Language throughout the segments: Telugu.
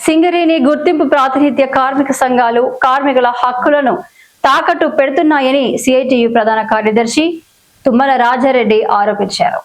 సింగరేణి గుర్తింపు ప్రాతినిధ్య కార్మిక సంఘాలు కార్మికుల హక్కులను తాకట్టు పెడుతున్నాయని సిఐటియు ప్రధాన కార్యదర్శి తుమ్మల రాజారెడ్డి ఆరోపించారు.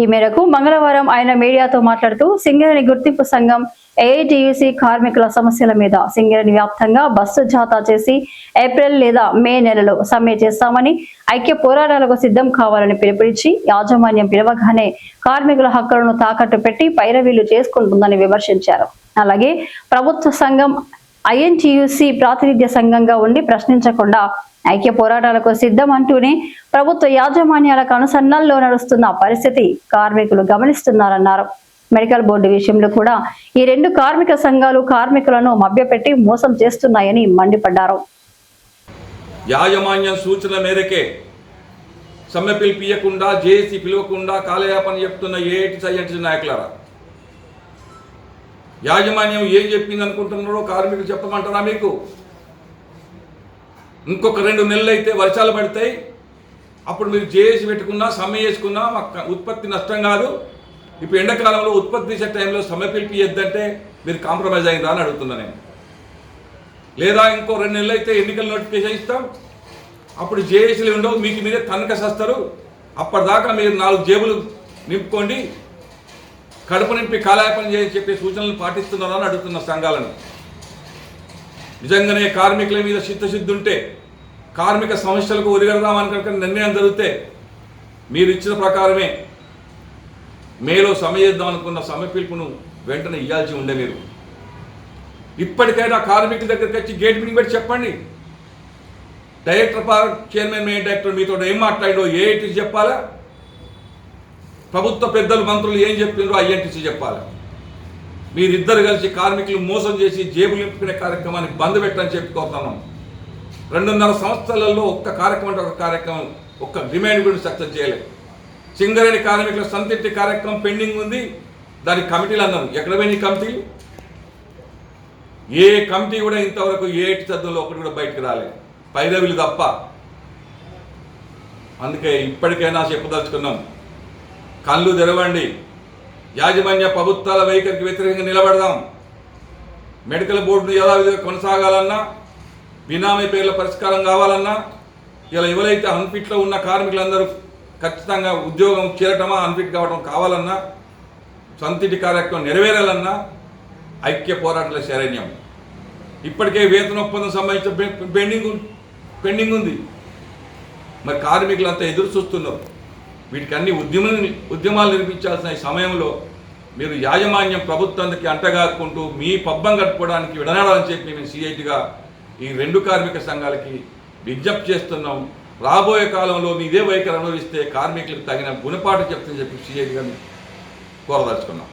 ఈ మేరకు మంగళవారం ఆయన మీడియాతో మాట్లాడుతూ సింగరేణి గుర్తింపు సంఘం ఏఐటియుసి కార్మికుల సమస్యల మీద సింగరేణి వ్యాప్తంగా బస్సు జాతా చేసి ఏప్రిల్ లేదా మే నెలలో సమ్మె చేస్తామని, ఐక్య పోరాటాలకు సిద్ధం కావాలని పిలుపునిచ్చి యాజమాన్యం పిలవగానే కార్మికుల హక్కులను తాకట్టు పెట్టి పైరవీలు చేసుకుంటుందని విమర్శించారు. అలాగే ప్రభుత్వ సంఘం ఐఎన్టీయూసీ ప్రాతినిధ్య సంఘంగా ఉండి ప్రశ్నించకుండా ఐక్య పోరాటాలకు సిద్ధం అంటూనే ప్రభుత్వ యాజమాన్యాలకు అనుసరణల్లో నడుస్తున్న పరిస్థితి కార్మికులు గమనిస్తున్నారన్నారు. మెడికల్ బోర్డు విషయంలో కూడా ఈ రెండు కార్మిక సంఘాలు కార్మికులను మభ్యపెట్టి మోసం చేస్తున్నాయని మండిపడ్డారు. యాజమాన్యం సూచన మేరకే సమ్మె పిలిపియకుండా జేఏసీ పిలవకుండా కాలయాపన చెప్తున్న ఏఐటీసీ నాయకులారా, యాజమాన్యం ఏం చెప్పింది అనుకుంటున్నారో కార్మికులు చెప్పమంటారా? మీకు ఇంకొక 2 నెలలు అయితే వర్షాలు పడతాయి, అప్పుడు మీరు జేఏసీ పెట్టుకున్నా సమ్మె చేసుకున్నా మాకు ఉత్పత్తి నష్టం కాదు. ఇప్పుడు ఎండాకాలంలో ఉత్పత్తి చేసే టైంలో సమ్మె పిలిపియద్దంటే మీరు కాంప్రమైజ్ అయిందా అని అడుగుతున్నా నేను. లేదా ఇంకో 2 నెలలు అయితే ఎన్నికల నోటిఫికేషన్ ఇస్తాం, అప్పుడు జేఏసీలు ఉండవు, మీకు మీరే తనకసేస్తారు. అప్పటిదాకా మీరు 4 జేబులు నింపుకోండి, కడుపు నింపి కాలయాపన చేయని చెప్పే సూచనలు పాటిస్తున్నారని అడుగుతున్న సంఘాలను. నిజంగానే కార్మికుల మీద చిత్తశుద్ధి ఉంటే, కార్మిక సమస్యలకు ఒరిగడదామని కనుక నిర్ణయం జరిగితే మీరు ఇచ్చిన ప్రకారమే మేలో సమ్మె చేద్దాం అనుకున్న సమ్మె పిలుపును వెంటనే ఇవ్వాల్సి ఉండే. మీరు ఇప్పటికైనా కార్మికుల దగ్గరికి వచ్చి గేట్ మీటింగ్ పెట్టి చెప్పండి. డైరెక్టర్ చైర్మన్ మెయిన్ డైరెక్టర్ మీతో ఏం మాట్లాడో ఏఐటీసీ చెప్పాలా, ప్రభుత్వ పెద్దలు మంత్రులు ఏం చెప్పిండ్రో ఐఎన్టీసీ చెప్పాలా. మీరిద్దరు కలిసి కార్మికులు మోసం చేసి జేబులు నింపుకునే కార్యక్రమాన్ని బంద్ పెట్టని చెప్పుకోతున్నాం. 2.5 సంవత్సరాలలో ఒక్క కార్యక్రమం ఒక్క డిమాండ్ కూడా సక్సెస్ చేయలేదు. సింగరేణి కార్మికుల సంతృప్తి కార్యక్రమం పెండింగ్ ఉంది, దానికి కమిటీలు అన్నారు. ఎక్కడ పోయిన కమిటీలు? ఏ కమిటీ కూడా ఇంతవరకు ఏటి సద్దుల్లో ఒకటి కూడా బయటకు రాలేదు, పైరవిలు తప్ప. అందుకే ఇప్పటికైనా చెప్పదలుచుకున్నాం, కళ్ళు తెరవండి, యాజమాన్య ప్రభుత్వాల వైఖరికి వ్యతిరేకంగా నిలబడదాం. మెడికల్ బోర్డును యథావిధిగా కొనసాగాలన్నా, బినామీ పేర్ల పరిష్కారం కావాలన్నా, ఇలా ఎవరైతే అన్ఫిట్లో ఉన్న కార్మికులందరూ ఖచ్చితంగా ఉద్యోగం చేరటమా అన్ఫిట్ కావడం కావాలన్నా, సంతిటి కార్యక్రమం నెరవేరాలన్నా ఐక్య పోరాటాల శరణ్యం. ఇప్పటికే వేతన ఒప్పందం సంబంధించిన పెండింగ్ ఉంది. మరి కార్మికులంతా ఎదురు చూస్తున్నారు. వీటికి అన్ని ఉద్యమాలు నిర్మించాల్సిన ఈ సమయంలో మీరు యాజమాన్యం ప్రభుత్వానికి అంటగాకుంటూ మీ పబ్బం కట్టుకోవడానికి విడనాడాలని చెప్పి మేము సిఐటిగా ఈ 2 కార్మిక సంఘాలకి విజ్ఞప్తి చేస్తున్నాం. రాబోయే కాలంలో మీదే వైఖరి అనుభవిస్తే కార్మికులకు తగిన గుణపాఠం చెప్తుందని చెప్పి సిఐటిగా కోరదలుచుకున్నాం.